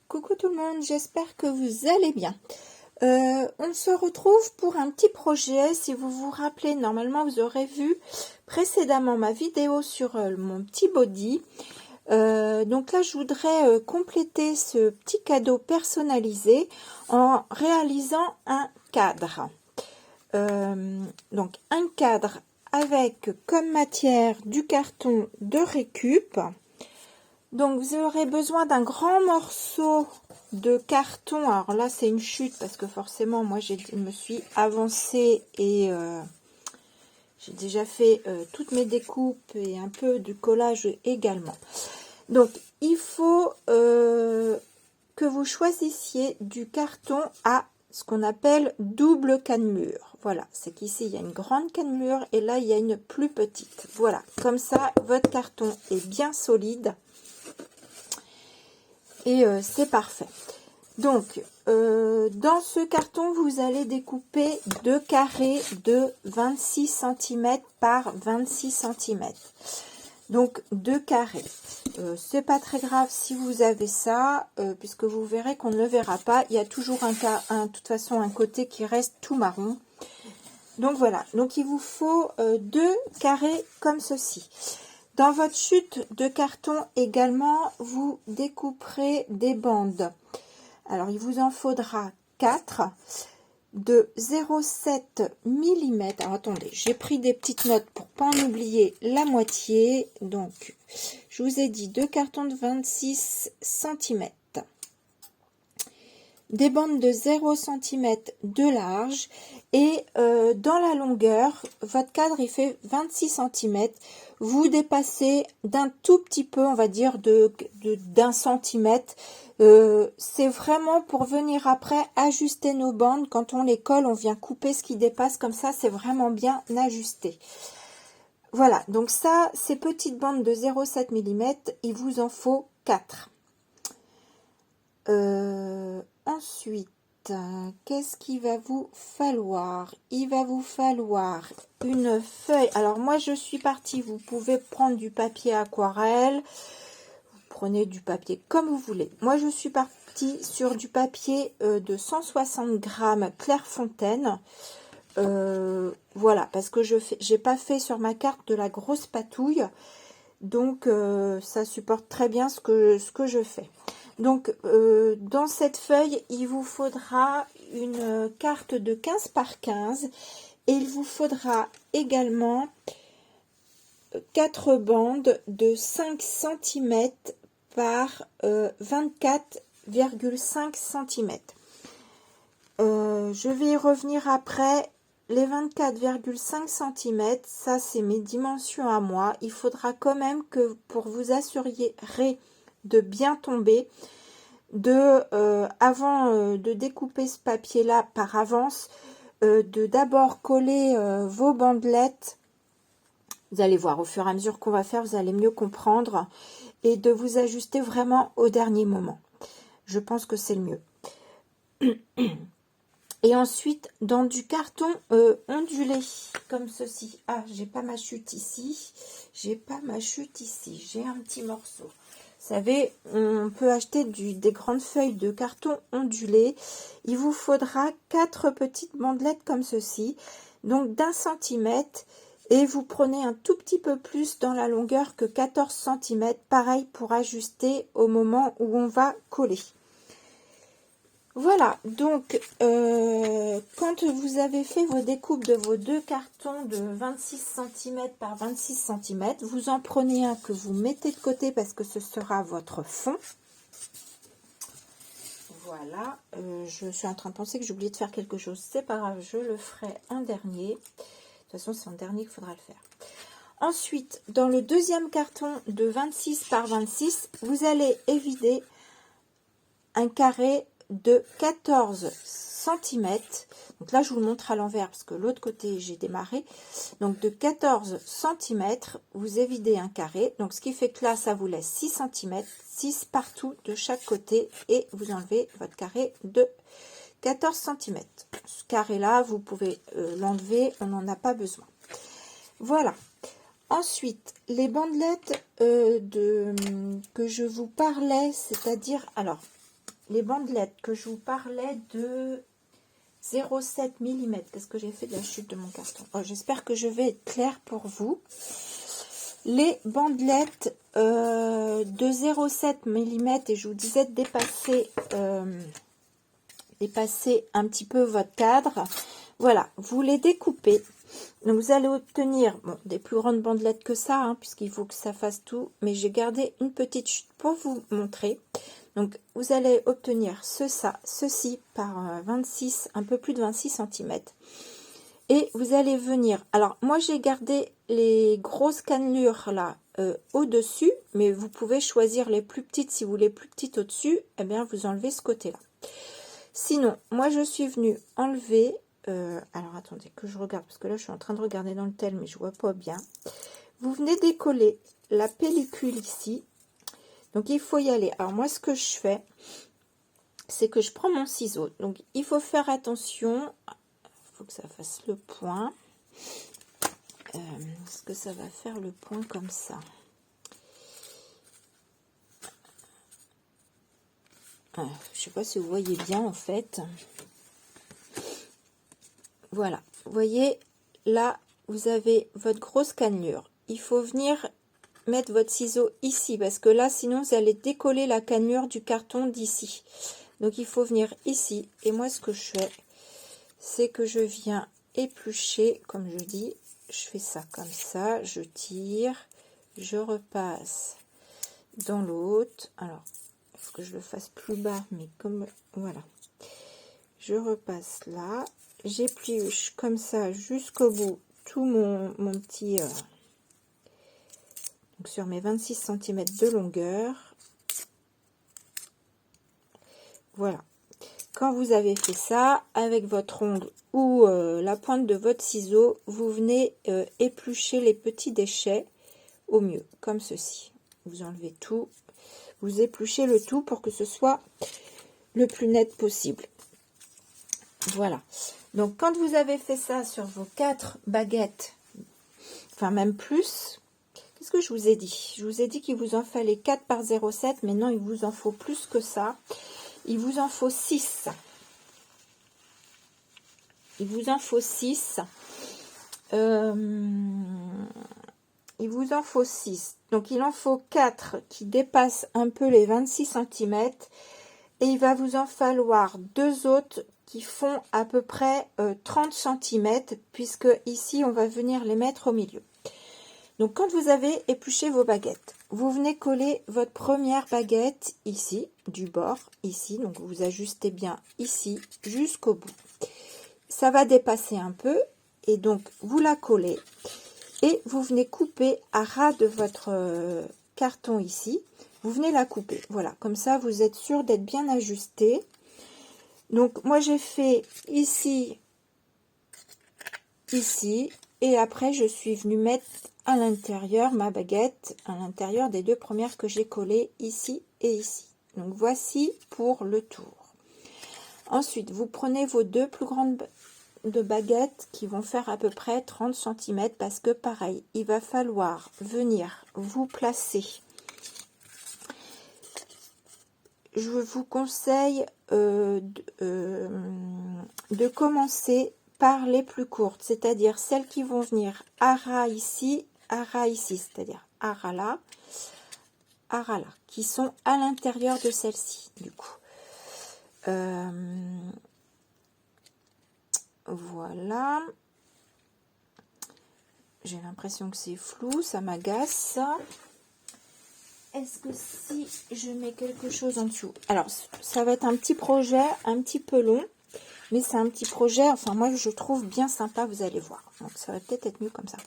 Coucou tout le monde, j'espère que vous allez bien. On se retrouve pour un petit projet. Si vous vous rappelez, normalement vous aurez vu précédemment ma vidéo sur mon petit body. Donc là, je voudrais compléter ce petit cadeau personnalisé en réalisant un cadre. Donc un cadre avec comme matière du carton de récup. Donc vous aurez besoin d'un grand morceau de carton. Alors là c'est une chute parce que forcément moi je me suis avancée et j'ai déjà fait toutes mes découpes et un peu du collage également. Donc il faut que vous choisissiez du carton à ce qu'on appelle double cannelure. Voilà, c'est qu'ici il y a une grande cannelure et là il y a une plus petite. Voilà, comme ça votre carton est bien solide. Et c'est parfait. Donc, dans ce carton, vous allez découper deux carrés de 26 cm par 26 cm. Donc, deux carrés. C'est pas très grave si vous avez ça, puisque vous verrez qu'on ne le verra pas. Il y a toujours de toute façon un côté qui reste tout marron. Donc voilà. Donc, il vous faut deux carrés comme ceci. Dans votre chute de carton également, vous découperez des bandes. Alors, il vous en faudra 4 de 0,7 mm. Alors, attendez, j'ai pris des petites notes pour pas en oublier la moitié. Donc, je vous ai dit deux cartons de 26 cm. Des bandes de 0 cm de large. Et dans la longueur, votre cadre, il fait 26 cm. Vous dépassez d'un tout petit peu, on va dire d'un centimètre. C'est vraiment pour venir après ajuster nos bandes. Quand on les colle, on vient couper ce qui dépasse comme ça. C'est vraiment bien ajusté. Voilà, donc ça, ces petites bandes de 0,7 mm, il vous en faut 4. Ensuite, qu'est-ce qu'il va vous falloir? Il va vous falloir une feuille. Alors moi je suis partie, vous pouvez prendre du papier aquarelle, vous prenez du papier comme vous voulez. Moi je suis partie sur du papier de 160 grammes Clairefontaine. Voilà, parce que j'ai pas fait sur ma carte de la grosse patouille, donc ça supporte très bien ce que je fais. Donc, dans cette feuille, il vous faudra une carte de 15 par 15 et il vous faudra également 4 bandes de 5 cm par 24,5 cm. Je vais y revenir après. Les 24,5 cm, ça c'est mes dimensions à moi. Il faudra quand même que pour vous assurer de bien tomber, avant de découper ce papier là par avance, de d'abord coller vos bandelettes. Vous allez voir au fur et à mesure qu'on va faire, vous allez mieux comprendre, et de vous ajuster vraiment au dernier moment. Je pense que c'est le mieux. Et ensuite, dans du carton ondulé, comme ceci. Ah, j'ai pas ma chute ici. J'ai pas ma chute ici. J'ai un petit morceau. Vous savez, on peut acheter des grandes feuilles de carton ondulé. Il vous faudra 4 petites bandelettes comme ceci. Donc, d'1 centimètre. Et vous prenez un tout petit peu plus dans la longueur que 14 cm. Pareil pour ajuster au moment où on va coller. Voilà, donc quand vous avez fait vos découpes de vos deux cartons de 26 cm par 26 cm, vous en prenez un que vous mettez de côté parce que ce sera votre fond. Voilà, je suis en train de penser que j'ai oublié de faire quelque chose. C'est pas grave, je le ferai en dernier. De toute façon, c'est en dernier qu'il faudra le faire. Ensuite, dans le deuxième carton de 26 par 26, vous allez évider un carré de 14 cm. Donc là je vous le montre à l'envers parce que l'autre côté j'ai démarré. Donc de 14 cm, vous évidez un carré. Donc ce qui fait que là ça vous laisse 6 cm, 6 partout de chaque côté, et vous enlevez votre carré de 14 cm. Ce carré là vous pouvez l'enlever, on n'en a pas besoin. Voilà. Ensuite, les bandelettes que je vous parlais, c'est-à-dire, alors les bandelettes que je vous parlais de 0,7 mm. Qu'est-ce que j'ai fait de la chute de mon carton? Oh, j'espère que je vais être claire pour vous. Les bandelettes de 0,7 mm, et je vous disais de dépasser un petit peu votre cadre. Voilà, vous les découpez. Donc vous allez obtenir des plus grandes bandelettes que ça, hein, puisqu'il faut que ça fasse tout. Mais j'ai gardé une petite chute pour vous montrer. Donc vous allez obtenir ceci par 26, un peu plus de 26 cm. Et vous allez venir, alors moi j'ai gardé les grosses cannelures là au-dessus, mais vous pouvez choisir les plus petites. Si vous voulez plus petites au-dessus, eh bien vous enlevez ce côté-là. Sinon, moi je suis venue enlever, alors attendez que je regarde, parce que là je suis en train de regarder dans le tel, mais je vois pas bien. Vous venez décoller la pellicule ici, donc il faut y aller. Alors moi ce que je fais, c'est que je prends mon ciseau, donc il faut faire attention, il faut que ça fasse le point. Est-ce que ça va faire le point comme ça? Je sais pas si vous voyez bien en fait. Voilà, vous voyez là vous avez votre grosse cannelure. Il faut venir mettre votre ciseau ici, parce que là sinon vous allez décoller la cannelure du carton d'ici. Donc il faut venir ici, et moi ce que je fais, c'est que je viens éplucher, comme je dis, je fais ça comme ça, je tire, je repasse dans l'autre. Alors il faut que je le fasse plus bas, mais comme voilà, je repasse là, j'épluche comme ça jusqu'au bout tout mon petit donc sur mes 26 cm de longueur. Voilà, quand vous avez fait ça avec votre ongle ou la pointe de votre ciseau, vous venez éplucher les petits déchets au mieux, comme ceci. Vous enlevez tout, vous épluchez le tout pour que ce soit le plus net possible. Voilà, donc quand vous avez fait ça sur vos 4 baguettes, enfin même plus, qu'est-ce que je vous ai dit? Je vous ai dit qu'il vous en fallait 4 par 0,7, mais non, il vous en faut plus que ça. Il vous en faut 6. Il vous en faut 6. Il vous en faut 6. Donc, il en faut 4 qui dépassent un peu les 26 cm. Et il va vous en falloir 2 autres qui font à peu près 30 cm, puisque ici, on va venir les mettre au milieu. Donc, quand vous avez épluché vos baguettes, vous venez coller votre première baguette ici, du bord, ici. Donc, vous ajustez bien ici, jusqu'au bout. Ça va dépasser un peu, et donc, vous la collez. Et vous venez couper à ras de votre carton ici. Vous venez la couper. Voilà, comme ça, vous êtes sûr d'être bien ajusté. Donc, moi, j'ai fait ici, ici. Et après, je suis venue mettre à l'intérieur ma baguette, à l'intérieur des 2 premières que j'ai collées ici et ici. Donc, voici pour le tour. Ensuite, vous prenez vos 2 plus grandes baguettes qui vont faire à peu près 30 cm, parce que pareil, il va falloir venir vous placer. Je vous conseille de commencer par les plus courtes, c'est-à-dire celles qui vont venir à ras ici, c'est-à-dire à ras là, qui sont à l'intérieur de celle-ci, du coup. Voilà. J'ai l'impression que c'est flou, ça m'agace. Est-ce que si je mets quelque chose en dessous? Alors, ça va être un petit projet, un petit peu long, mais c'est un petit projet, enfin moi je trouve bien sympa, vous allez voir. Donc ça va peut-être être mieux comme ça.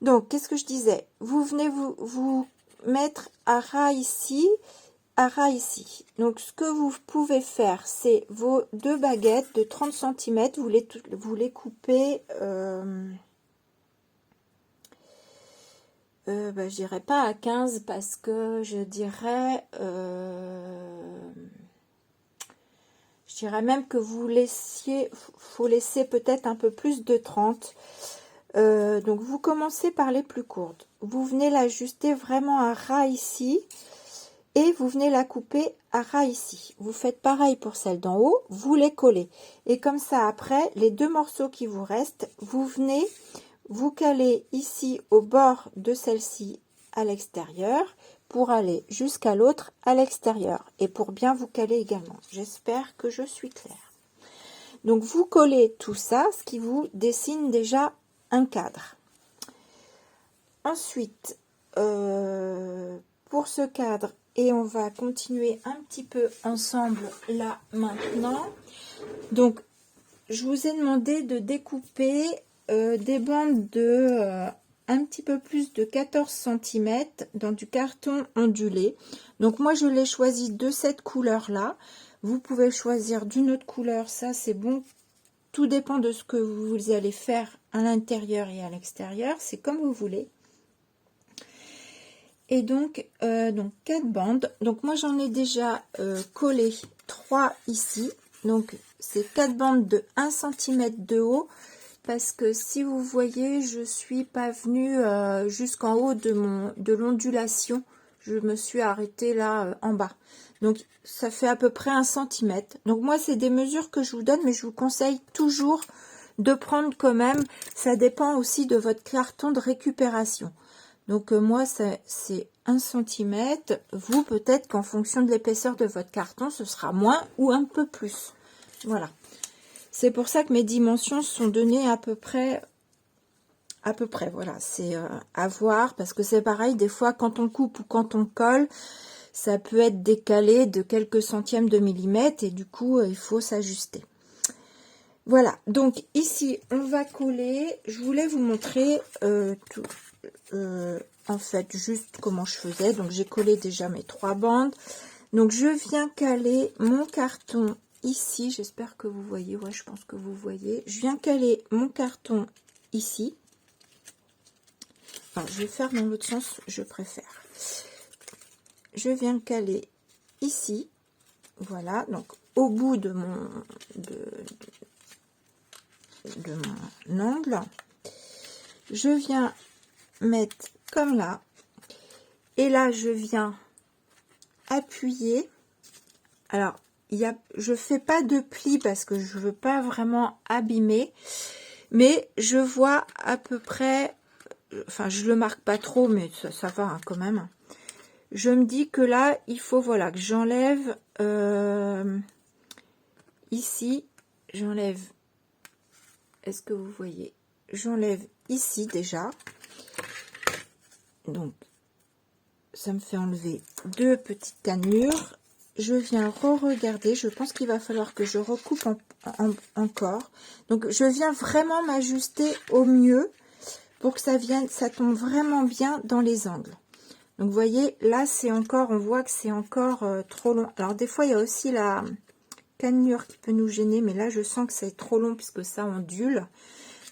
Donc, qu'est-ce que je disais? Vous venez vous mettre à ras ici, à ras ici. Donc, ce que vous pouvez faire, c'est vos 2 baguettes de 30 cm, vous les coupez... je dirais pas à 15, parce que je dirais même que vous laissiez, faut laisser peut-être un peu plus de 30. Donc vous commencez par les plus courtes, vous venez l'ajuster vraiment à ras ici, et vous venez la couper à ras ici. Vous faites pareil pour celle d'en haut, vous les collez. Et comme ça, après, les deux morceaux qui vous restent, vous venez vous caler ici au bord de celle-ci à l'extérieur pour aller jusqu'à l'autre à l'extérieur. Et pour bien vous caler également. J'espère que je suis claire. Donc, vous collez tout ça, ce qui vous dessine déjà un cadre. Ensuite, pour ce cadre, et on va continuer un petit peu ensemble là maintenant. Donc, je vous ai demandé de découper des bandes de un petit peu plus de 14 cm dans du carton ondulé. Donc, moi, je l'ai choisi de cette couleur-là. Vous pouvez choisir d'une autre couleur, ça c'est bon. Tout dépend de ce que vous allez faire à l'intérieur et à l'extérieur. C'est comme vous voulez. Et donc 4 bandes. Donc moi j'en ai déjà collé 3 ici. Donc c'est 4 bandes de 1 cm de haut. Parce que si vous voyez, je suis pas venue jusqu'en haut de l'ondulation. Je me suis arrêtée là en bas. Donc ça fait à peu près 1 cm. Donc moi c'est des mesures que je vous donne, mais je vous conseille toujours de prendre quand même. Ça dépend aussi de votre carton de récupération. Donc moi c'est 1 cm, vous peut-être qu'en fonction de l'épaisseur de votre carton ce sera moins ou un peu plus. Voilà. C'est pour ça que mes dimensions sont données à peu près, voilà, c'est à voir parce que c'est pareil, des fois quand on coupe ou quand on colle, ça peut être décalé de quelques centièmes de millimètre et du coup il faut s'ajuster. Voilà, donc ici on va coller, je voulais vous montrer tout. En fait juste comment je faisais. Donc j'ai collé déjà mes 3 bandes, donc je viens caler mon carton ici, j'espère que vous voyez, ouais je pense que vous voyez, je viens caler mon carton ici. Enfin, je vais faire dans l'autre sens, je préfère. Je viens caler ici, voilà, donc au bout de mon angle, je viens mettre comme là, et là je viens appuyer. Alors je fais pas de pli parce que je veux pas vraiment abîmer, mais je vois à peu près, enfin je le marque pas trop, mais ça va hein, quand même. Je me dis que là il faut, voilà, que j'enlève ici, j'enlève, est-ce que vous voyez, j'enlève ici déjà. Donc ça me fait enlever 2 petites cannelures. Je viens re-regarder, je pense qu'il va falloir que je recoupe encore. Donc je viens vraiment m'ajuster au mieux pour que ça tombe vraiment bien dans les angles. Donc vous voyez, là c'est encore, on voit que c'est encore trop long. Alors des fois il y a aussi la cannelure qui peut nous gêner, mais là je sens que c'est trop long puisque ça ondule.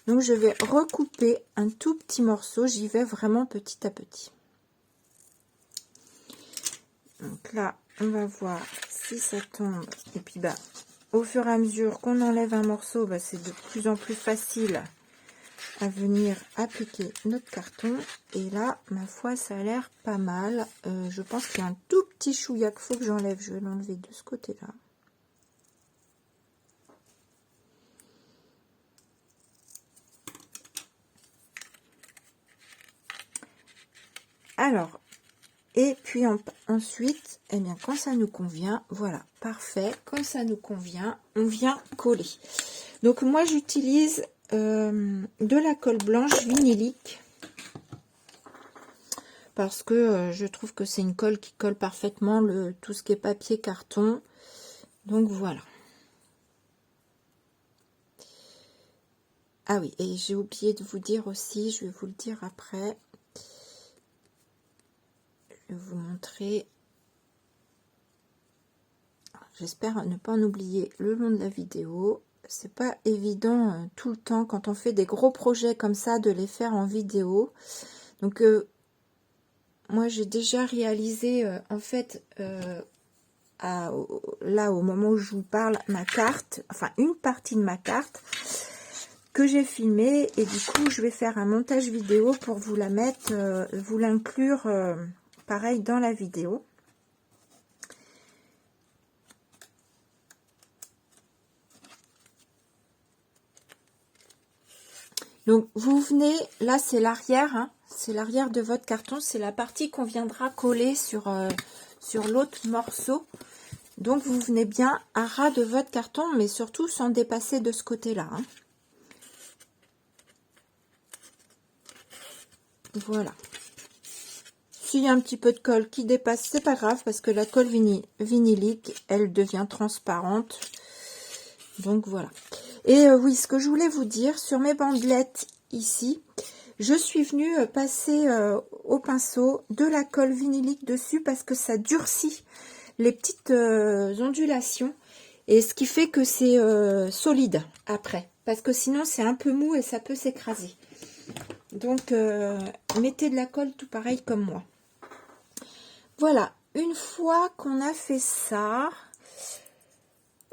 Donc je vais recouper un tout petit morceau, j'y vais vraiment petit à petit. Donc là, on va voir si ça tombe. Et puis, bah, au fur et à mesure qu'on enlève un morceau, bah, c'est de plus en plus facile à venir appliquer notre carton. Et là, ma foi, ça a l'air pas mal. Je pense qu'il y a un tout petit chouïa qu'il faut que j'enlève. Je vais l'enlever de ce côté-là. Alors, et puis ensuite, eh bien, quand ça nous convient, voilà, parfait. Quand ça nous convient, on vient coller. Donc moi, j'utilise de la colle blanche vinylique parce que je trouve que c'est une colle qui colle parfaitement tout ce qui est papier, carton. Donc voilà. Ah oui, et j'ai oublié de vous dire aussi, je vais vous le dire après. Je vais vous montrer. J'espère ne pas en oublier le long de la vidéo. C'est pas évident tout le temps quand on fait des gros projets comme ça de les faire en vidéo. Donc moi j'ai déjà réalisé en fait là au moment où je vous parle ma carte, enfin une partie de ma carte que j'ai filmée, et du coup je vais faire un montage vidéo pour vous la mettre, vous l'inclure pareil dans la vidéo. Donc vous venez, là c'est l'arrière, hein, c'est l'arrière de votre carton, c'est la partie qu'on viendra coller sur l'autre morceau. Donc vous venez bien à ras de votre carton, mais surtout sans dépasser de ce côté-là, hein. Voilà. S'il y a un petit peu de colle qui dépasse, c'est pas grave, parce que la colle vinylique, elle devient transparente. Donc voilà. Et oui, ce que je voulais vous dire, sur mes bandelettes ici, je suis venue passer au pinceau de la colle vinylique dessus, parce que ça durcit les petites ondulations, et ce qui fait que c'est solide après, parce que sinon c'est un peu mou et ça peut s'écraser. Donc mettez de la colle tout pareil comme moi. Voilà, une fois qu'on a fait ça,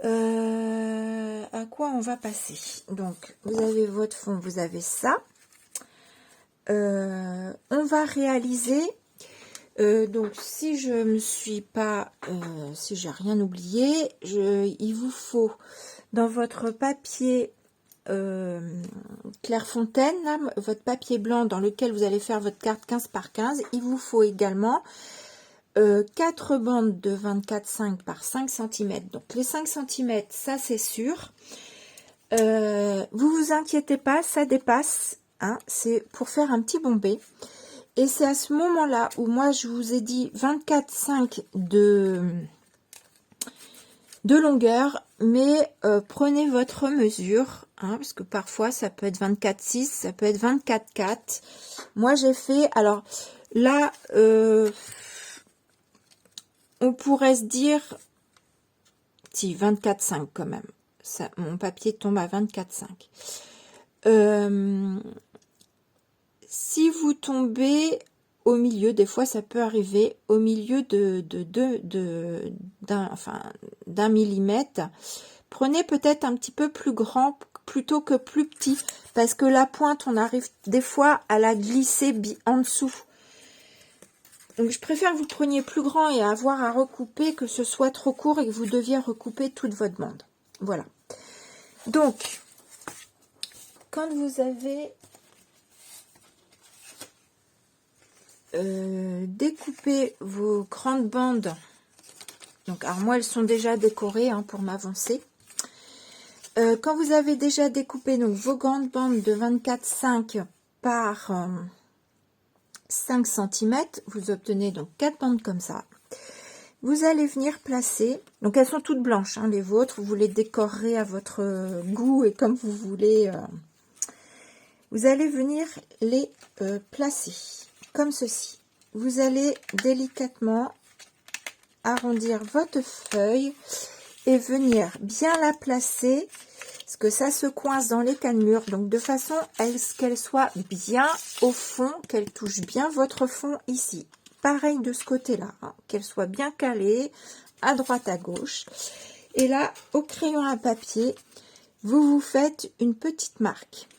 à quoi on va passer? Donc vous avez votre fond, vous avez ça. On va réaliser, donc si je me suis pas, si j'ai rien oublié, il vous faut dans votre papier Clairefontaine, là, votre papier blanc dans lequel vous allez faire votre carte 15 par 15, il vous faut également 4 bandes de 24,5 par 5 cm. Donc les 5 cm, ça c'est sûr. Vous vous inquiétez pas, ça dépasse, hein, c'est pour faire un petit bombé. Et c'est à ce moment-là où moi je vous ai dit 24,5 de longueur, mais prenez votre mesure, hein, parce que parfois ça peut être 24,6, ça peut être 24,4. Moi j'ai fait, alors là, on pourrait se dire, si 24,5 quand même, ça, mon papier tombe à 24,5. Si vous tombez au milieu, des fois ça peut arriver, au milieu d'un millimètre, prenez peut-être un petit peu plus grand plutôt que plus petit, parce que la pointe, on arrive des fois à la glisser en dessous. Donc je préfère que vous preniez plus grand et avoir à recouper que ce soit trop court et que vous deviez recouper toute votre bande. Voilà. Donc, quand vous avez découpé vos grandes bandes, donc alors moi elles sont déjà décorées, hein, pour m'avancer. Quand vous avez déjà découpé donc vos grandes bandes de 24,5 par 5 cm, vous obtenez donc 4 bandes comme ça. Vous allez venir placer, donc elles sont toutes blanches, hein, les vôtres, vous les décorerez à votre goût et comme vous voulez. Vous allez venir les placer comme ceci. Vous allez délicatement arrondir votre feuille et venir bien la placer, parce que ça se coince dans les cannelures, donc de façon à ce qu'elle soit bien au fond, qu'elle touche bien votre fond ici. Pareil de ce côté-là, hein, qu'elle soit bien calée à droite à gauche. Et là, au crayon à papier, vous vous faites une petite marque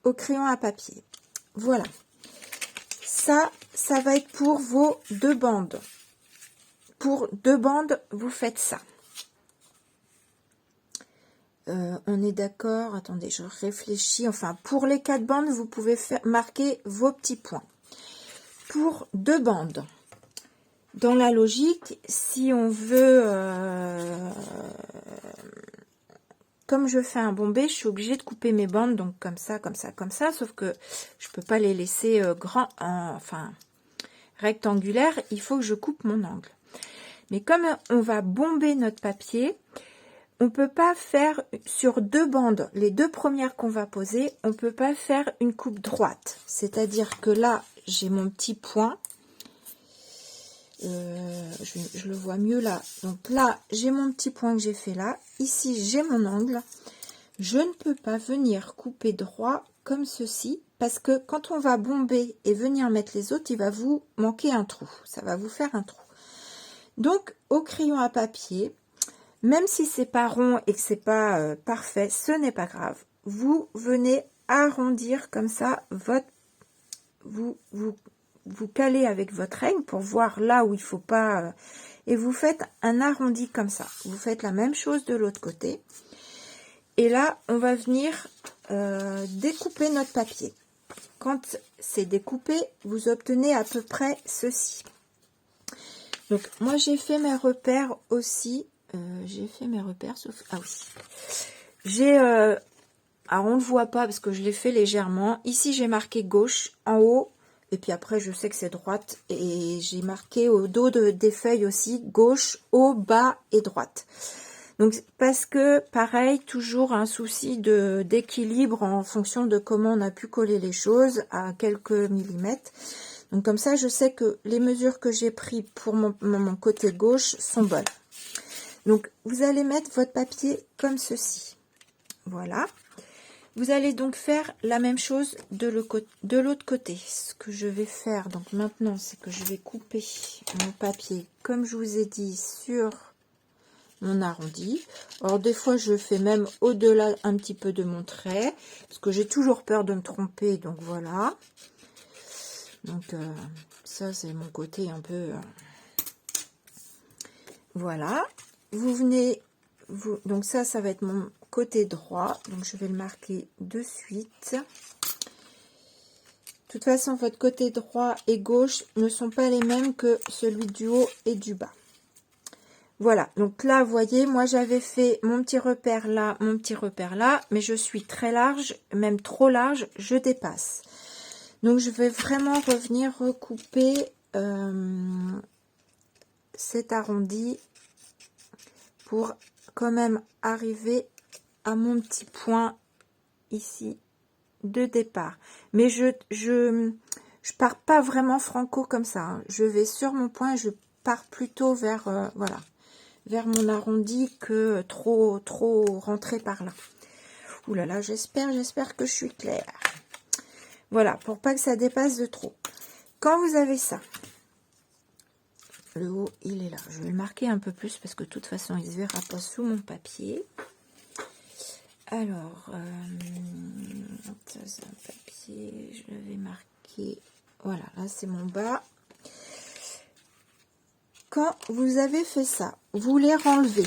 au crayon à papier. Voilà. Ça va être pour vos 2 bandes. Pour 2 bandes, vous faites ça. On est d'accord, attendez, je réfléchis. Enfin, pour les 4 bandes, vous pouvez marquer vos petits points. Pour 2 bandes, dans la logique, si on veut, comme je fais un bombé, je suis obligée de couper mes bandes, donc comme ça, comme ça, comme ça, sauf que je peux pas les laisser rectangulaires, il faut que je coupe mon angle. Mais comme on va bomber notre papier, on peut pas faire sur 2 bandes, les 2 premières qu'on va poser, on peut pas faire une coupe droite. C'est-à-dire que là, j'ai mon petit point. Je le vois mieux là. Donc là, j'ai mon petit point que j'ai fait là. Ici, j'ai mon angle. Je ne peux pas venir couper droit comme ceci, parce que quand on va bomber et venir mettre les autres, il va vous manquer un trou. Ça va vous faire un trou. Donc, au crayon à papier, même si c'est pas rond et que c'est pas parfait, ce n'est pas grave. Vous venez arrondir comme ça vous calez avec votre règle pour voir là où il faut pas et vous faites un arrondi comme ça. Vous faites la même chose de l'autre côté. Et là, on va venir découper notre papier. Quand c'est découpé, vous obtenez à peu près ceci. Donc moi j'ai fait mes repères aussi. J'ai fait mes repères sauf... Ah oui. J'ai... alors on ne le voit pas parce que je l'ai fait légèrement. Ici j'ai marqué gauche en haut. Et puis après je sais que c'est droite. Et j'ai marqué au dos des feuilles aussi gauche, haut, bas et droite. Donc parce que pareil, toujours un souci d'équilibre en fonction de comment on a pu coller les choses à quelques millimètres. Donc comme ça je sais que les mesures que j'ai prises pour mon côté gauche sont bonnes. Donc vous allez mettre votre papier comme ceci. Voilà. Vous allez donc faire la même chose de l'autre côté. Ce que je vais faire donc maintenant, c'est que je vais couper mon papier comme je vous ai dit sur mon arrondi. Alors des fois je fais même au-delà un petit peu de mon trait parce que j'ai toujours peur de me tromper, donc voilà. Donc ça c'est mon côté un peu voilà. Vous venez donc ça va être mon côté droit, donc je vais le marquer de suite. De toute façon votre côté droit et gauche ne sont pas les mêmes que celui du haut et du bas. Voilà, donc là, vous voyez, moi j'avais fait mon petit repère là, mais je suis très large, même trop large, je dépasse. Donc je vais vraiment revenir recouper cet arrondi pour quand même arriver à mon petit point ici de départ. Mais je pars pas vraiment franco comme ça, hein. Je vais sur mon point, je pars plutôt vers, voilà, vers mon arrondi que trop rentré par là. Ouh là là, j'espère que je suis claire. Voilà, pour pas que ça dépasse de trop. Quand vous avez ça, le haut, il est là. Je vais le marquer un peu plus parce que de toute façon, il se verra pas sous mon papier. Alors, ça c'est un papier, je vais marquer. Voilà, là c'est mon bas. Quand vous avez fait ça, vous les renlevez.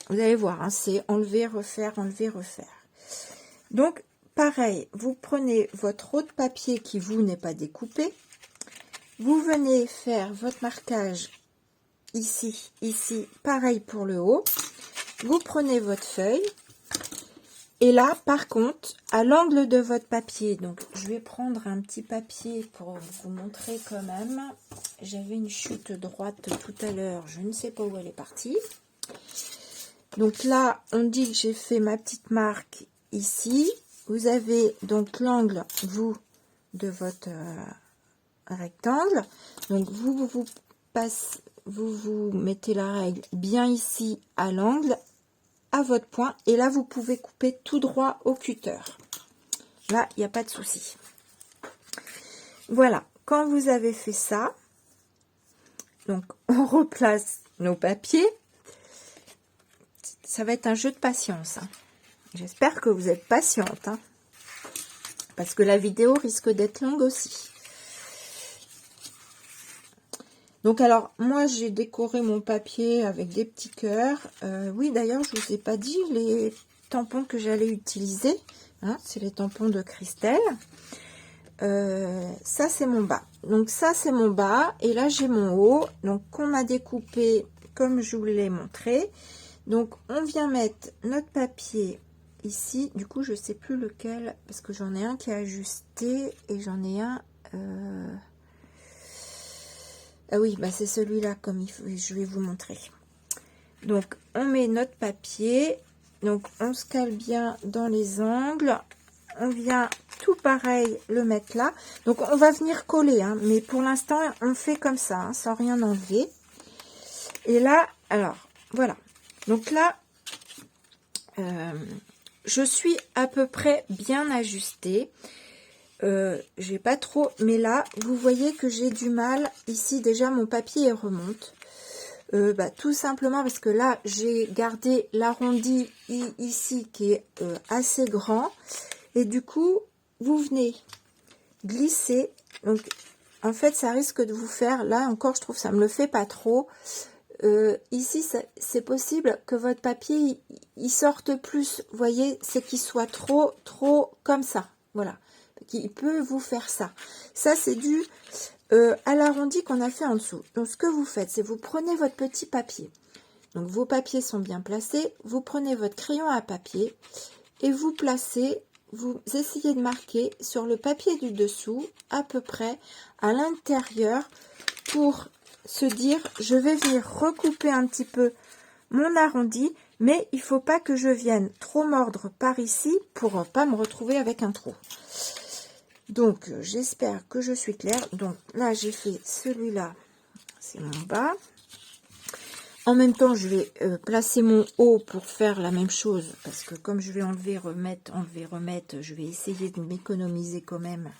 Vous allez voir, hein, c'est enlever, refaire, enlever, refaire. Donc, pareil, vous prenez votre autre papier qui vous n'est pas découpé. Vous venez faire votre marquage ici, ici, pareil pour le haut. Vous prenez votre feuille. Et là, par contre, à l'angle de votre papier, donc je vais prendre un petit papier pour vous montrer quand même. J'avais une chute droite tout à l'heure, je ne sais pas où elle est partie. Donc là, on dit que j'ai fait ma petite marque ici. Vous avez donc l'angle, vous, de votre rectangle. Donc vous mettez la règle bien ici à l'angle, à votre point. Et là, vous pouvez couper tout droit au cutter. Là, il n'y a pas de souci. Voilà, quand vous avez fait ça, donc on replace nos papiers. Ça va être un jeu de patience, hein. J'espère que vous êtes patiente, hein, parce que la vidéo risque d'être longue aussi. Donc alors, moi j'ai décoré mon papier avec des petits cœurs. Oui, d'ailleurs, je vous ai pas dit les tampons que j'allais utiliser. Hein, c'est les tampons de Christelle. Ça, c'est mon bas. Donc ça, c'est mon bas. Et là, j'ai mon haut. Donc, on a découpé comme je vous l'ai montré. Donc, on vient mettre notre papier ici. Du coup, je sais plus lequel, parce que j'en ai un qui est ajusté et j'en ai un... Ah oui, bah c'est celui-là, comme je vais vous montrer. Donc, on met notre papier. Donc, on se cale bien dans les angles. On vient tout pareil le mettre là. Donc, on va venir coller, hein, mais pour l'instant, on fait comme ça, hein, sans rien enlever. Et là, alors, voilà. Donc là, je suis à peu près bien ajustée. J'ai pas trop, mais là, vous voyez que j'ai du mal. Ici, déjà, mon papier remonte. Tout simplement parce que là, j'ai gardé l'arrondi ici qui est assez grand. Et du coup, vous venez glisser. Donc, en fait, ça risque de vous faire, là encore, je trouve ça me le fait pas trop. Ici, c'est possible que votre papier, il sorte plus. Vous voyez, c'est qu'il soit trop comme ça. Voilà. Il peut vous faire ça. Ça, c'est dû à l'arrondi qu'on a fait en dessous. Donc, ce que vous faites, c'est vous prenez votre petit papier. Donc, vos papiers sont bien placés. Vous prenez votre crayon à papier et vous placez, vous essayez de marquer sur le papier du dessous, à peu près à l'intérieur, pour se dire, je vais venir recouper un petit peu mon arrondi, mais il faut pas que je vienne trop mordre par ici pour pas me retrouver avec un trou. Donc, j'espère que je suis claire. Donc là, j'ai fait celui-là, c'est mon bas. En même temps, je vais placer mon haut pour faire la même chose, parce que comme je vais enlever, remettre, je vais essayer de m'économiser quand même.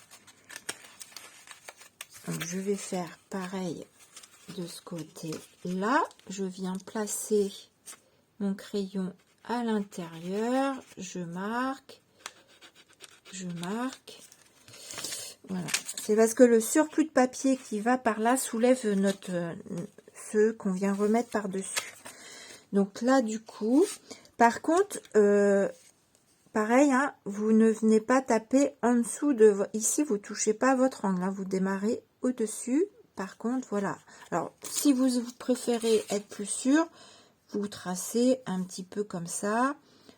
Donc, je vais faire pareil de ce côté-là. Je viens placer mon crayon à l'intérieur. Je marque. Voilà. C'est parce que le surplus de papier qui va par là soulève ce qu'on vient remettre par-dessus. Donc là, du coup, par contre, pareil, hein, vous ne venez pas taper en dessous de... Ici, vous touchez pas votre angle, hein, vous démarrez au-dessus. Par contre, voilà. Alors, si vous préférez être plus sûr, vous tracez un petit peu comme ça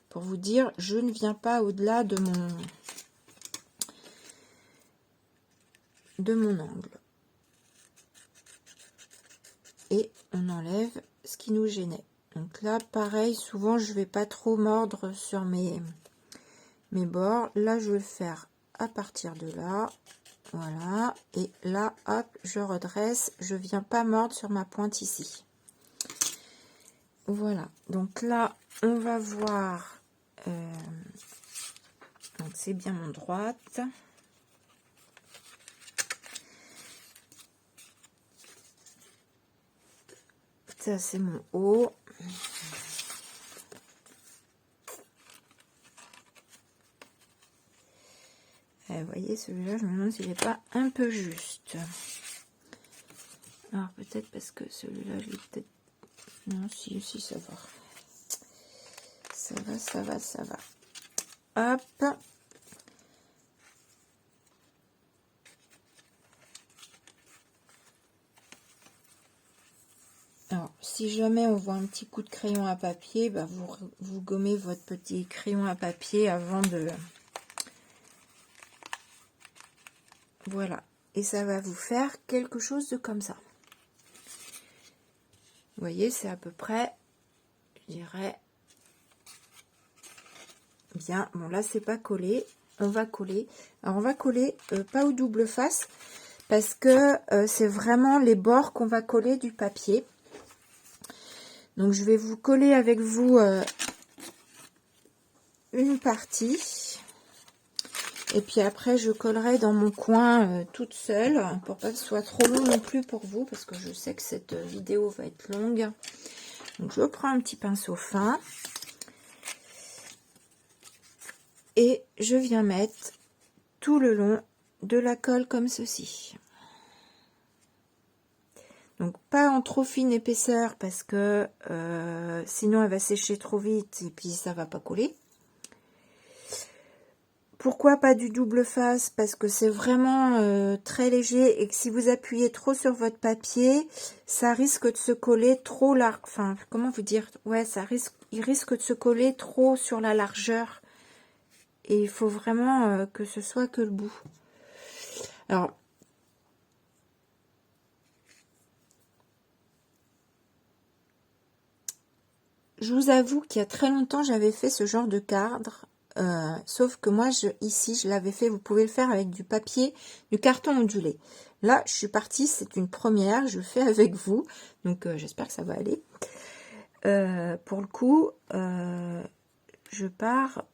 pour vous dire, je ne viens pas au-delà de mon angle. Et on enlève ce qui nous gênait. Donc là, pareil, souvent, je vais pas trop mordre sur mes bords. Là, je vais le faire à partir de là. Voilà. Et là, hop, je redresse. Je viens pas mordre sur ma pointe ici. Voilà. Donc là, on va voir. Donc, c'est bien mon droite. Ça, c'est mon haut. Vous voyez, celui-là, je me demande s'il n'est pas un peu juste. Alors, peut-être parce que celui-là, je l'ai peut-être... Non, si, ça va. Ça va. Hop. Alors, si jamais on voit un petit coup de crayon à papier, bah vous gommez votre petit crayon à papier avant de... Voilà. Et ça va vous faire quelque chose de comme ça. Vous voyez, c'est à peu près, je dirais, bien. Bon, là, c'est pas collé. On va coller. Alors, on va coller pas au double face, parce que c'est vraiment les bords qu'on va coller du papier. Donc, je vais vous coller avec vous une partie. Et puis après, je collerai dans mon coin toute seule, pour pas que ce soit trop long non plus pour vous, parce que je sais que cette vidéo va être longue. Donc, je prends un petit pinceau fin. Et je viens mettre tout le long de la colle comme ceci. Donc, pas en trop fine épaisseur, parce que sinon, elle va sécher trop vite et puis ça va pas coller. Pourquoi pas du double face? Parce que c'est vraiment très léger et que si vous appuyez trop sur votre papier, ça risque de se coller trop large. Enfin, comment vous dire? Ouais, il risque de se coller trop sur la largeur. Et il faut vraiment que ce soit que le bout. Alors, je vous avoue qu'il y a très longtemps, j'avais fait ce genre de cadre. Sauf que moi, ici, je l'avais fait, vous pouvez le faire avec du papier, du carton ondulé. Là, je suis partie, c'est une première, je le fais avec vous. Donc, j'espère que ça va aller. Pour le coup, je pars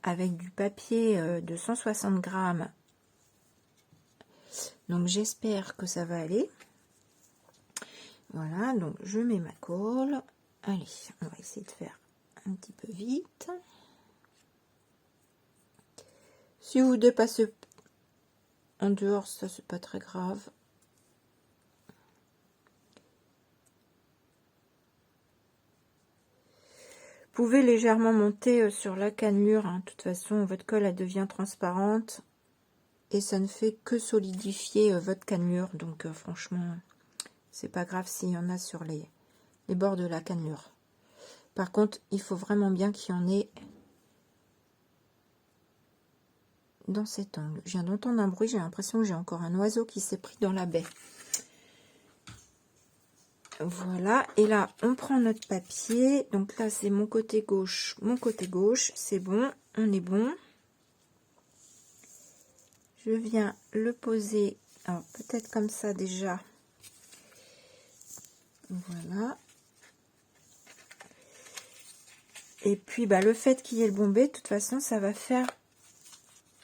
avec du papier de 160 grammes. Donc, j'espère que ça va aller. Voilà, donc je mets ma colle. Allez, on va essayer de faire un petit peu vite. Si vous dépassez en dehors, ça c'est pas très grave. pouvez légèrement monter sur la cannelure, hein. De toute façon, votre colle, elle devient transparente. Et ça ne fait que solidifier votre cannelure. Donc, franchement, c'est pas grave s'il y en a sur les bords de la cannelure. Par contre, il faut vraiment bien qu'il y en ait dans cet angle. Je viens d'entendre un bruit, j'ai l'impression que j'ai encore un oiseau qui s'est pris dans la baie. Voilà, et là, on prend notre papier. Donc là, c'est mon côté gauche, c'est bon, on est bon. Je viens le poser, alors peut-être comme ça déjà. Voilà. Et puis, bah, le fait qu'il y ait le bombé, de toute façon, ça va faire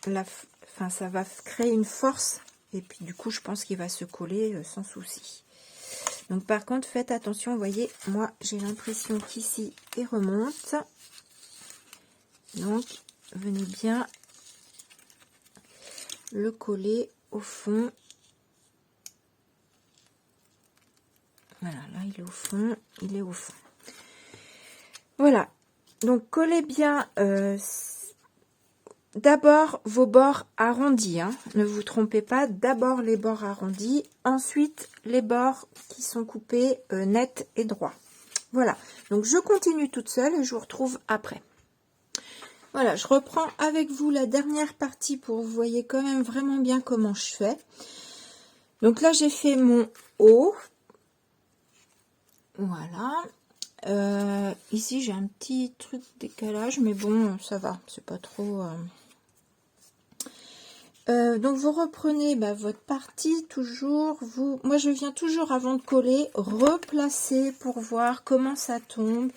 ça va créer une force. Et puis, du coup, je pense qu'il va se coller sans souci. Donc, par contre, faites attention. Vous voyez, moi, j'ai l'impression qu'ici, il remonte. Donc, venez bien le coller au fond. Voilà, là, il est au fond. Il est au fond. Voilà. Donc, collez bien d'abord vos bords arrondis, hein. Ne vous trompez pas, d'abord les bords arrondis, ensuite les bords qui sont coupés nets et droits. Voilà, donc je continue toute seule et je vous retrouve après. Voilà, je reprends avec vous la dernière partie pour que vous voyez quand même vraiment bien comment je fais. Donc là, j'ai fait mon haut. Voilà. Ici, j'ai un petit truc de décalage, mais bon, ça va, c'est pas trop... donc vous reprenez votre partie toujours, moi je viens toujours avant de coller, replacer pour voir comment ça tombe.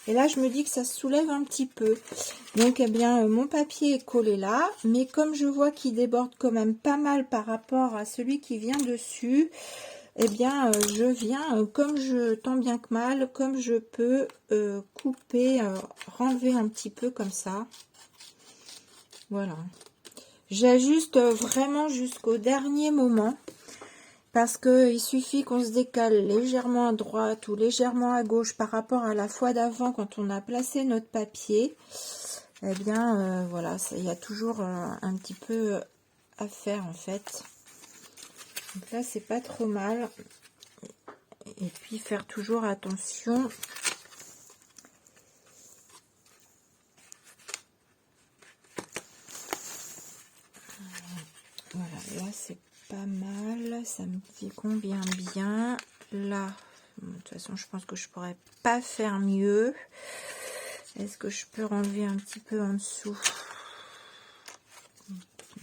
Et là je me dis que ça se soulève un petit peu. Donc eh bien mon papier est collé là, mais comme je vois qu'il déborde quand même pas mal par rapport à celui qui vient dessus, eh bien je viens comme je tant bien que mal, comme je peux couper, renlever un petit peu comme ça. Voilà. J'ajuste vraiment jusqu'au dernier moment parce que il suffit qu'on se décale légèrement à droite ou légèrement à gauche par rapport à la fois d'avant quand on a placé notre papier. Eh bien, voilà, il y a toujours un petit peu à faire en fait. Donc là, c'est pas trop mal. Et puis, faire toujours attention. Voilà, là c'est pas mal, ça me convient bien. Là, de toute façon, je pense que je pourrais pas faire mieux. Est-ce que je peux enlever un petit peu en dessous?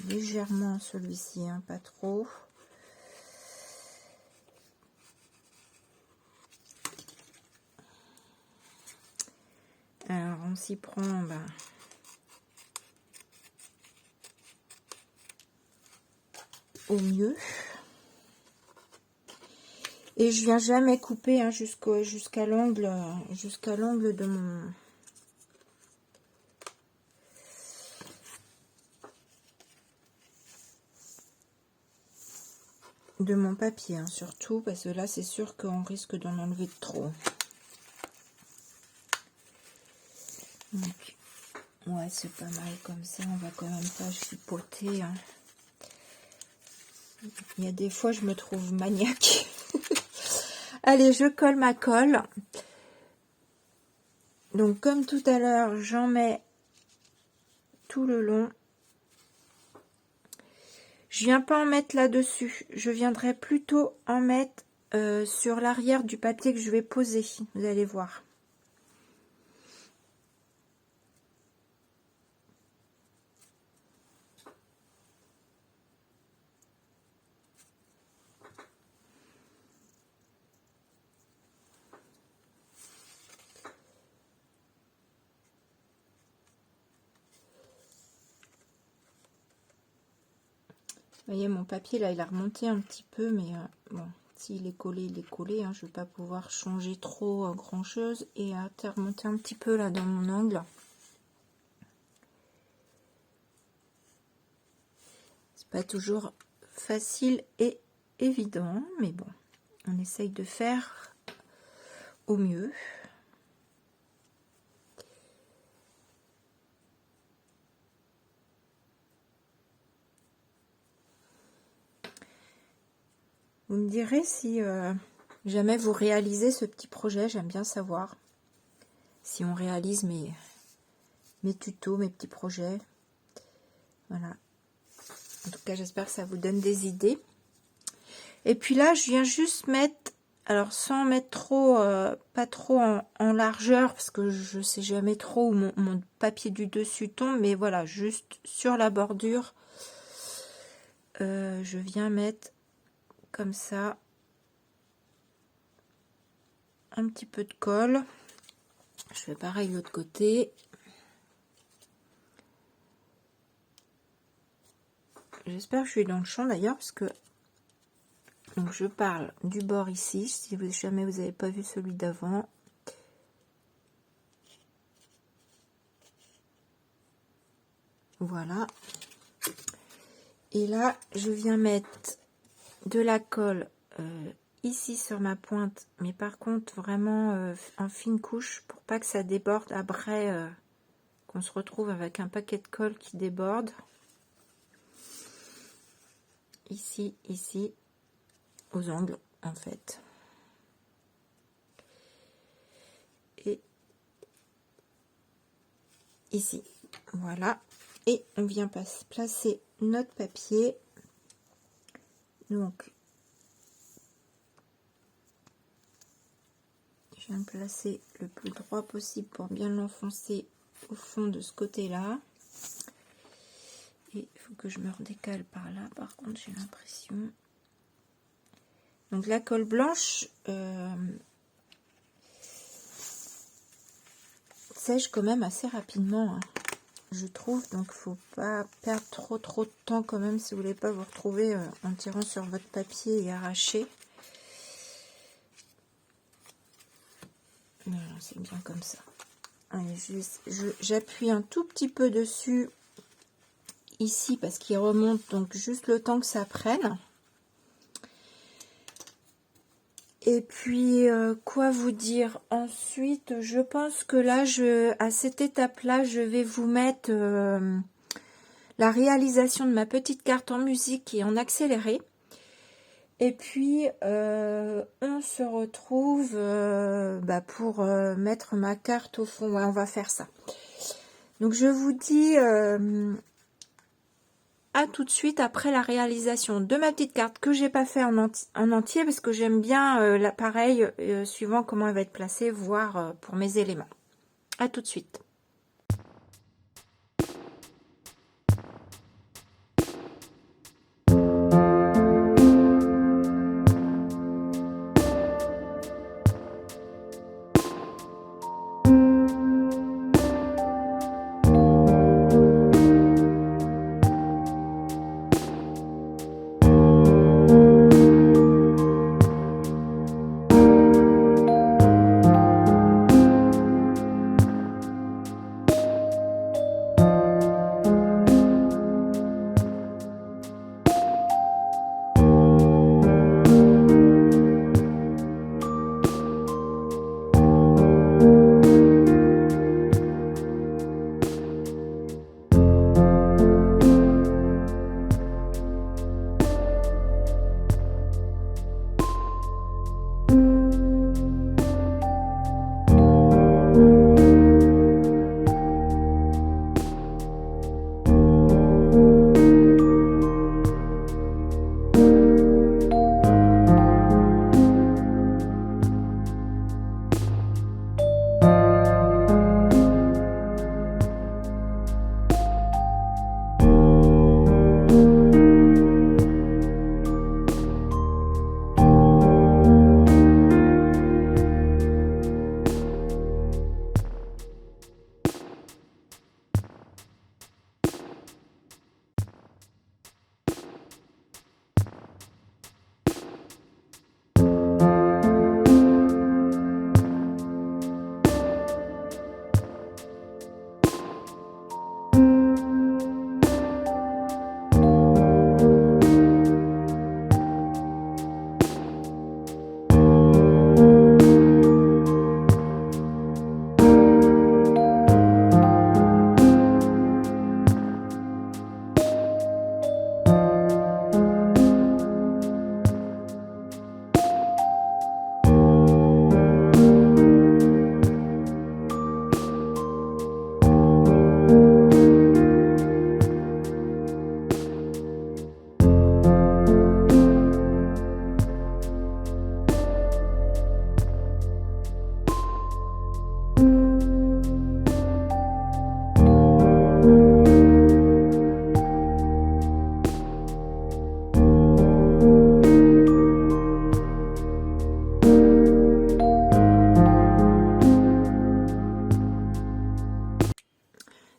Légèrement celui-ci, hein, pas trop. Alors, on s'y prend, au mieux. Et je viens jamais couper hein, jusqu'à l'angle de mon papier, hein, surtout parce que là c'est sûr qu'on risque d'en enlever de trop. Donc, ouais, c'est pas mal comme ça, on va quand même pas chipoter, hein. Il y a des fois je me trouve maniaque. Allez, je colle ma colle. Donc comme tout à l'heure, j'en mets tout le long. Je viens pas en mettre là-dessus. Je viendrai plutôt en mettre sur l'arrière du papier que je vais poser. Vous allez voir. Vous voyez, mon papier, là, il a remonté un petit peu, mais bon, s'il est collé, il est collé. Hein, je ne vais pas pouvoir changer trop grand-chose et remonter un petit peu, là, dans mon angle. C'est pas toujours facile et évident, mais bon, on essaye de faire au mieux. Vous me direz si jamais vous réalisez ce petit projet, j'aime bien savoir si on réalise mes tutos, mes petits projets. Voilà. En tout cas, j'espère que ça vous donne des idées. Et puis là, je viens juste mettre, alors sans mettre trop, pas trop en largeur, parce que je sais jamais trop où mon papier du dessus tombe, mais voilà, juste sur la bordure, je viens mettre comme ça un petit peu de colle. Je fais pareil de l'autre côté. J'espère que je suis dans le champ d'ailleurs, parce que donc je parle du bord ici, si jamais vous n'avez pas vu celui d'avant. Voilà. Et là, je viens mettre de la colle ici sur ma pointe, mais par contre vraiment en fine couche pour pas que ça déborde après, qu'on se retrouve avec un paquet de colle qui déborde. Ici, ici, aux angles en fait. Et ici, voilà. Et on vient placer notre papier. Donc, je viens de placer le plus droit possible pour bien l'enfoncer au fond de ce côté-là. Et il faut que je me redécale par là, par contre, j'ai l'impression. Donc, la colle blanche sèche quand même assez rapidement, hein, je trouve. Donc, il ne faut pas perdre trop de temps quand même si vous voulez pas vous retrouver en tirant sur votre papier et arracher. Voilà, c'est bien comme ça. Allez, j'appuie un tout petit peu dessus ici parce qu'il remonte, donc juste le temps que ça prenne. Et puis quoi vous dire ensuite, je pense que là à cette étape là je vais vous mettre la réalisation de ma petite carte en musique et en accéléré. Et puis on se retrouve pour mettre ma carte au fond. Ouais, on va faire ça. Donc je vous dis à tout de suite après la réalisation de ma petite carte que j'ai pas fait en entier parce que j'aime bien l'appareil suivant comment elle va être placée, voir pour mes éléments. À tout de suite.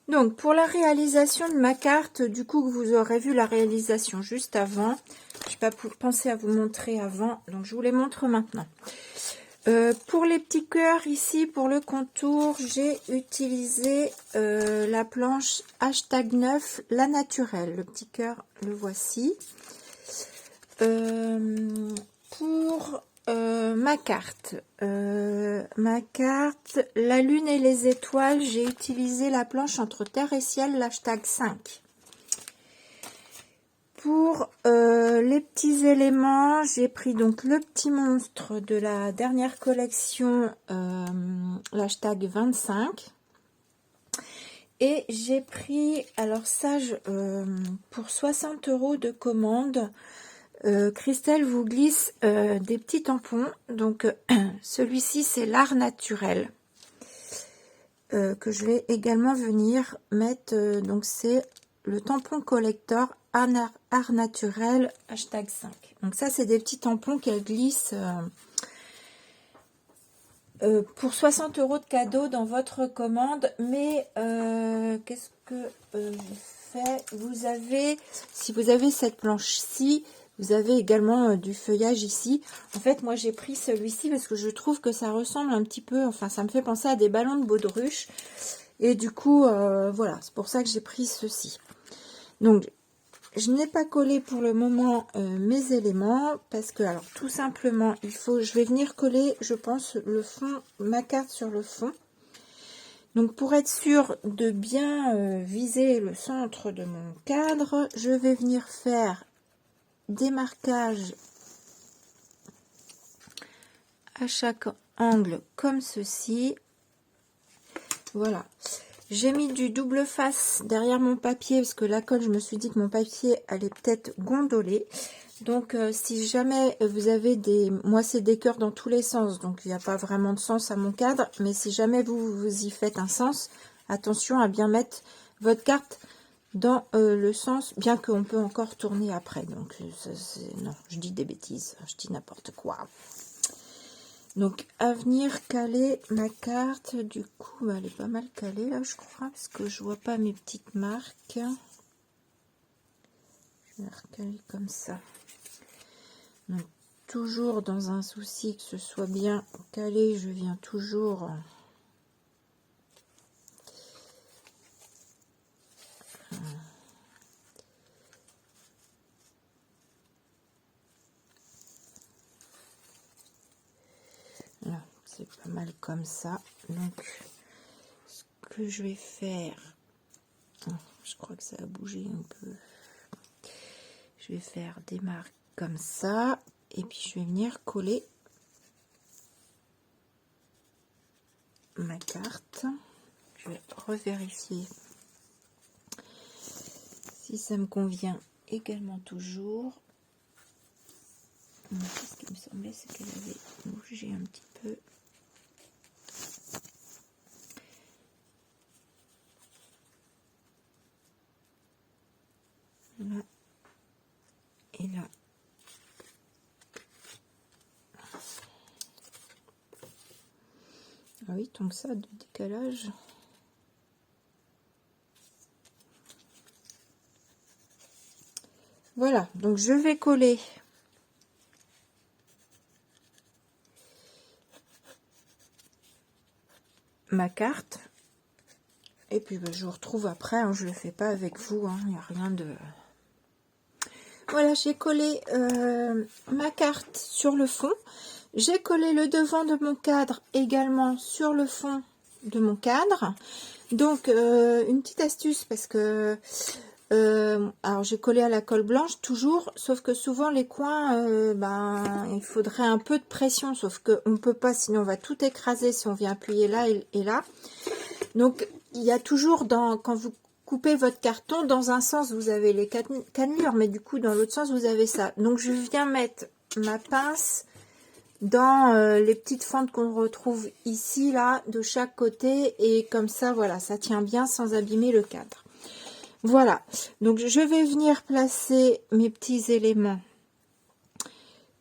Donc, pour la réalisation de ma carte, du coup, vous aurez vu la réalisation juste avant. Je n'ai pas pensé à vous montrer avant, donc je vous les montre maintenant. Pour les petits cœurs, ici, pour le contour, j'ai utilisé la planche #9, la naturelle. Le petit cœur, le voici. Pour ma carte, la lune et les étoiles, j'ai utilisé la planche entre terre et ciel, #5. Pour les petits éléments, j'ai pris donc le petit monstre de la dernière collection, #25. Et j'ai pris, alors ça, pour 60 € de commande, Christelle vous glisse des petits tampons. Donc celui-ci, c'est l'art naturel. Que je vais également venir mettre, donc c'est le tampon collector art naturel #5. Donc ça, c'est des petits tampons qu'elle glisse pour 60 € de cadeau dans votre commande. Mais qu'est-ce que je fais? Vous avez, si vous avez cette planche-ci, vous avez également du feuillage ici. En fait, moi, j'ai pris celui-ci parce que je trouve que ça ressemble un petit peu, enfin, ça me fait penser à des ballons de baudruche. Et du coup, voilà, c'est pour ça que j'ai pris ceci. Donc, je n'ai pas collé pour le moment mes éléments parce que, alors, tout simplement, je vais venir coller, je pense, le fond, ma carte sur le fond. Donc, pour être sûr de bien viser le centre de mon cadre, je vais venir faire des marquages à chaque angle comme ceci. Voilà. J'ai mis du double face derrière mon papier parce que la colle, je me suis dit que mon papier allait peut-être gondoler. Donc, si jamais vous avez moi, c'est des cœurs dans tous les sens, donc il n'y a pas vraiment de sens à mon cadre. Mais si jamais vous y faites un sens, attention à bien mettre votre carte dans le sens, bien qu'on peut encore tourner après. Donc, non, je dis des bêtises, je dis n'importe quoi. Donc, à venir caler ma carte, du coup, elle est pas mal calée, là, je crois, parce que je vois pas mes petites marques. Je vais la recaler comme ça. Donc, toujours dans un souci que ce soit bien calé, je viens toujours... Là, c'est pas mal comme ça. Donc, ce que je vais faire... Je crois que ça a bougé un peu. Je vais faire des marques comme ça. Et puis, je vais venir coller ma carte. Je vais revérifier si ça me convient également toujours. Ce qui me semblait, c'est qu'elle avait bougé un petit peu. Là et là. Ah oui, tant que ça, de décalage. Voilà, donc je vais coller ma carte. Et puis je vous retrouve après, hein, je ne le fais pas avec vous, hein, il n'y a rien de... Voilà, j'ai collé ma carte sur le fond. J'ai collé le devant de mon cadre également sur le fond de mon cadre. Donc, une petite astuce parce que... alors, j'ai collé à la colle blanche toujours, sauf que souvent les coins, il faudrait un peu de pression, sauf qu'on ne peut pas, sinon on va tout écraser si on vient appuyer là et là. Donc, il y a toujours, quand vous coupez votre carton, dans un sens, vous avez les cannelures, mais du coup, dans l'autre sens, vous avez ça. Donc, je viens mettre ma pince dans les petites fentes qu'on retrouve ici, là, de chaque côté. Et comme ça, voilà, ça tient bien sans abîmer le cadre. Voilà. Donc, je vais venir placer mes petits éléments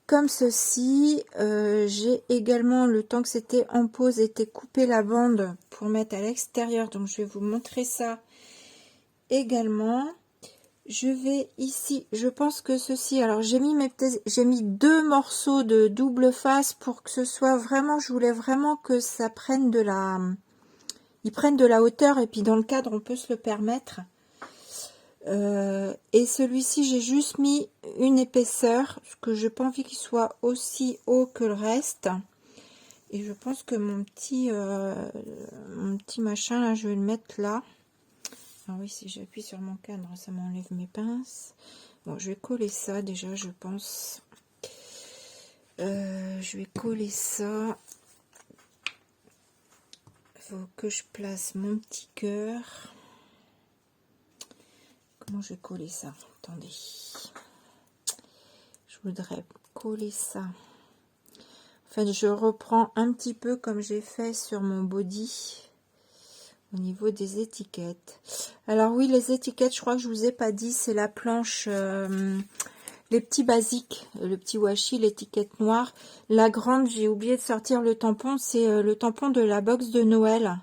comme ceci. J'ai également, le temps que c'était en pause, été couper la bande pour mettre à l'extérieur. Donc, je vais vous montrer ça également. Je vais ici, je pense que ceci, alors j'ai mis 2 morceaux de double face pour que ce soit vraiment, je voulais vraiment que ça prenne ils prennent de la hauteur, et puis dans le cadre on peut se le permettre. Et celui-ci j'ai juste mis une épaisseur, parce que j'ai pas envie qu'il soit aussi haut que le reste. Et je pense que mon petit machin là, je vais le mettre là. Ah oui, si j'appuie sur mon cadre, ça m'enlève mes pinces. Bon, je vais coller ça déjà, je pense. Je vais coller ça. Il faut que je place mon petit cœur. Comment je vais coller ça? Attendez. Je voudrais coller ça. En fait, je reprends un petit peu comme j'ai fait sur mon body. Au niveau des étiquettes. Alors oui, les étiquettes, je crois que je vous ai pas dit, c'est la planche, les petits basiques, le petit washi, l'étiquette noire. La grande, j'ai oublié de sortir le tampon, c'est le tampon de la box de Noël,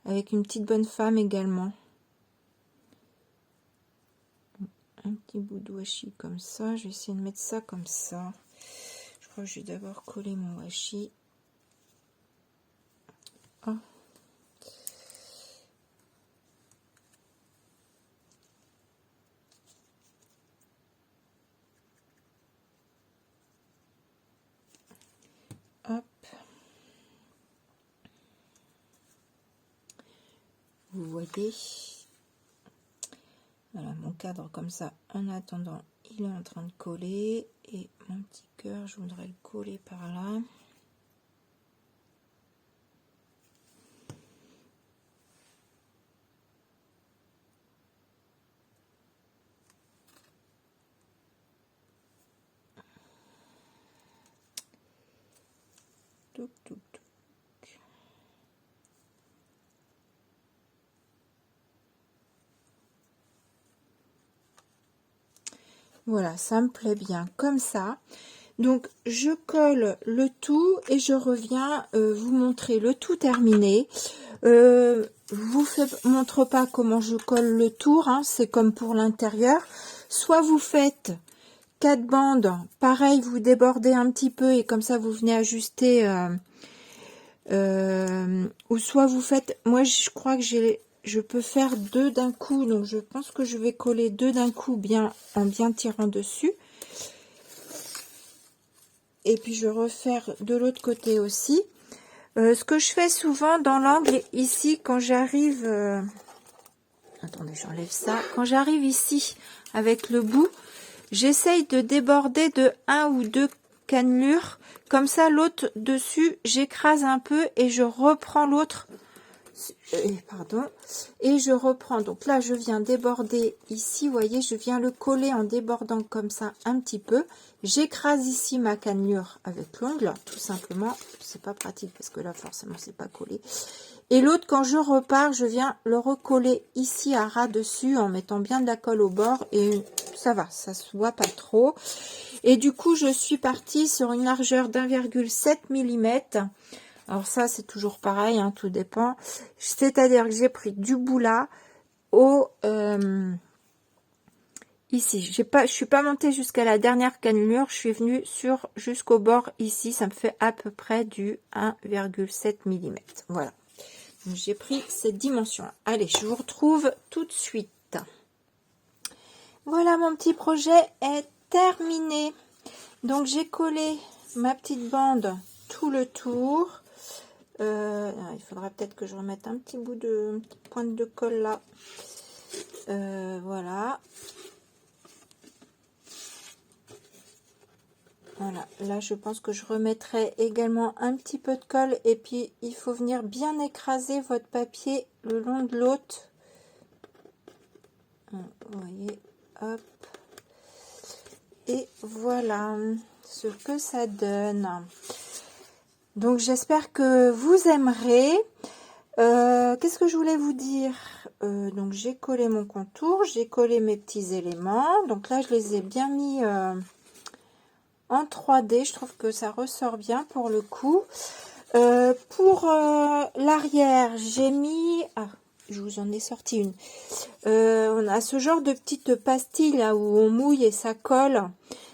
avec une petite bonne femme également. Un petit bout de washi comme ça, je vais essayer de mettre ça comme ça. Je crois que je vais d'abord coller mon washi. Oh. Hop. Vous voyez, voilà mon cadre comme ça. En attendant, il est en train de coller, et mon petit cœur, je voudrais le coller par là. Touc, touc, touc. Voilà, ça me plaît bien comme ça. Donc je colle le tout et je reviens vous montrer le tout terminé. Vous montre pas comment je colle le tour, hein, c'est comme pour l'intérieur. Soit vous faites 4 bandes, pareil, vous débordez un petit peu et comme ça vous venez ajuster. Ou soit vous faites, moi je crois que je peux faire 2 d'un coup, donc je pense que je vais coller 2 d'un coup en bien tirant dessus. Et puis je vais refaire de l'autre côté aussi. Ce que je fais souvent dans l'angle ici, quand j'arrive, attendez, j'enlève ça. Quand j'arrive ici avec le bout, j'essaye de déborder de 1 ou 2 cannelures. Comme ça, l'autre dessus, j'écrase un peu et je reprends l'autre. Pardon. Et je reprends. Donc là, je viens déborder ici. Vous voyez, je viens le coller en débordant comme ça un petit peu. J'écrase ici ma cannelure avec l'ongle, tout simplement. C'est pas pratique parce que là, forcément, c'est pas collé. Et l'autre, quand je repars, je viens le recoller ici à ras dessus en mettant bien de la colle au bord. Et ça va, ça se voit pas trop. Et du coup, je suis partie sur une largeur d'1,7 mm. Alors ça, c'est toujours pareil, hein, tout dépend. C'est-à-dire que j'ai pris du bout là au... ici, je suis pas montée jusqu'à la dernière cannelure, je suis venue jusqu'au bord ici, ça me fait à peu près du 1,7 mm. Voilà. Donc j'ai pris cette dimension. Allez, je vous retrouve tout de suite. Voilà, mon petit projet est terminé. Donc j'ai collé ma petite bande tout le tour. Il faudra peut-être que je remette une petite pointe de colle là. Voilà. Voilà, là je pense que je remettrai également un petit peu de colle, et puis il faut venir bien écraser votre papier le long de l'autre. Vous voyez, hop. Et voilà ce que ça donne. Donc j'espère que vous aimerez. Qu'est-ce que je voulais vous dire? Donc j'ai collé mon contour, j'ai collé mes petits éléments. Donc là je les ai bien mis en 3D. Je trouve que ça ressort bien pour le coup. Pour l'arrière, j'ai mis... Ah, je vous en ai sorti une. On a ce genre de petite pastille là où on mouille et ça colle.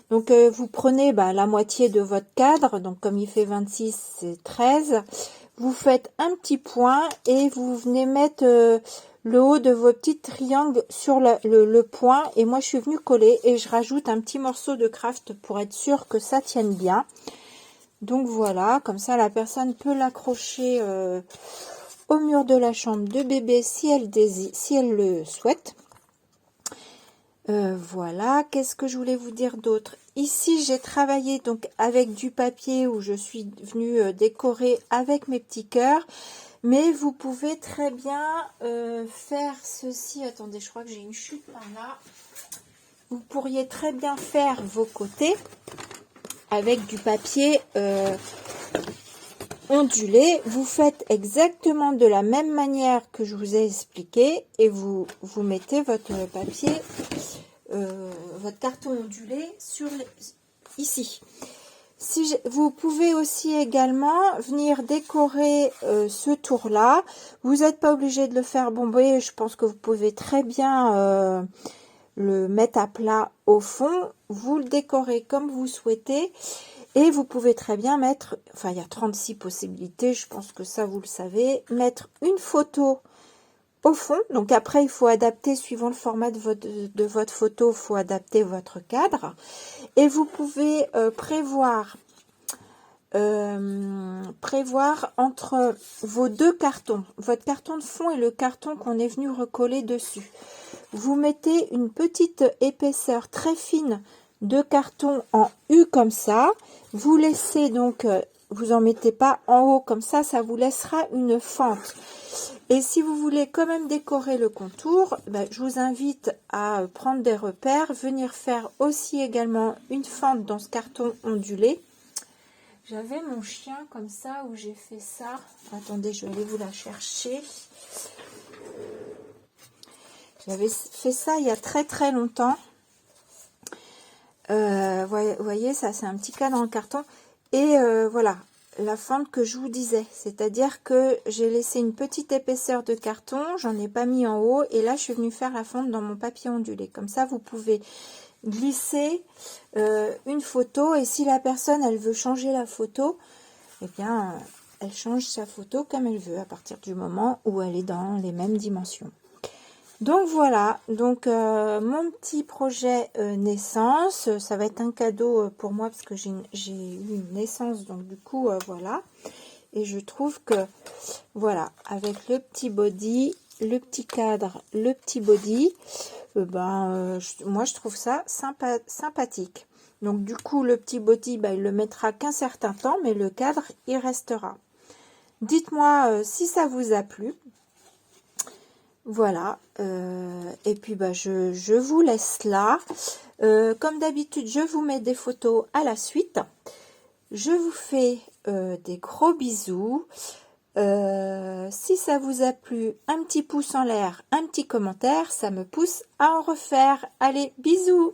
Donc vous prenez la moitié de votre cadre. Donc comme il fait 26, c'est 13. Vous faites un petit point et vous venez mettre le haut de vos petits triangles sur le point. Et moi je suis venue coller et je rajoute un petit morceau de craft pour être sûr que ça tienne bien. Donc voilà, comme ça la personne peut l'accrocher au mur de la chambre de bébé si elle désire, si elle le souhaite. Voilà, qu'est-ce que je voulais vous dire d'autre? Ici, j'ai travaillé donc avec du papier où je suis venue décorer avec mes petits cœurs. Mais vous pouvez très bien faire ceci. Attendez, je crois que j'ai une chute par là. Vous pourriez très bien faire vos côtés avec du papier ondulé. Vous faites exactement de la même manière que je vous ai expliqué et vous mettez votre papier, votre carton ondulé sur ici. Vous pouvez aussi également venir décorer ce tour là. Vous n'êtes pas obligé de le faire bomber. Je pense que vous pouvez très bien le mettre à plat au fond. Vous le décorez comme vous souhaitez. Et vous pouvez très bien mettre, enfin il y a 36 possibilités, je pense que ça vous le savez, mettre une photo au fond. Donc après il faut adapter, suivant le format de votre photo, il faut adapter votre cadre. Et vous pouvez prévoir entre vos deux cartons, votre carton de fond et le carton qu'on est venu recoller dessus. Vous mettez une petite épaisseur très fine de carton en U comme ça. Vous laissez donc, vous en mettez pas en haut comme ça vous laissera une fente. Et si vous voulez quand même décorer le contour, je vous invite à prendre des repères, venir faire aussi également une fente dans ce carton ondulé. J'avais mon chien comme ça où j'ai fait ça. Attendez, je vais aller vous la chercher. J'avais fait ça il y a très très longtemps. Voyez, ça c'est un petit cadre en carton. Et voilà, la fente que je vous disais. C'est-à-dire que j'ai laissé une petite épaisseur de carton. J'en ai pas mis en haut. Et là, je suis venue faire la fente dans mon papier ondulé. Comme ça, vous pouvez glisser une photo. Et si la personne, elle veut changer la photo, eh bien, elle change sa photo comme elle veut. À partir du moment où elle est dans les mêmes dimensions. Donc voilà, donc mon petit projet naissance, ça va être un cadeau pour moi parce que j'ai eu une naissance, donc du coup voilà. Et je trouve que voilà, avec le petit body, le petit cadre, le petit body, moi je trouve ça sympathique. Donc du coup le petit body, il le mettra qu'un certain temps, mais le cadre il restera. Dites-moi si ça vous a plu. Voilà, et puis je vous laisse là. Comme d'habitude, je vous mets des photos à la suite. Je vous fais des gros bisous. Si ça vous a plu, un petit pouce en l'air, un petit commentaire, ça me pousse à en refaire. Allez, bisous!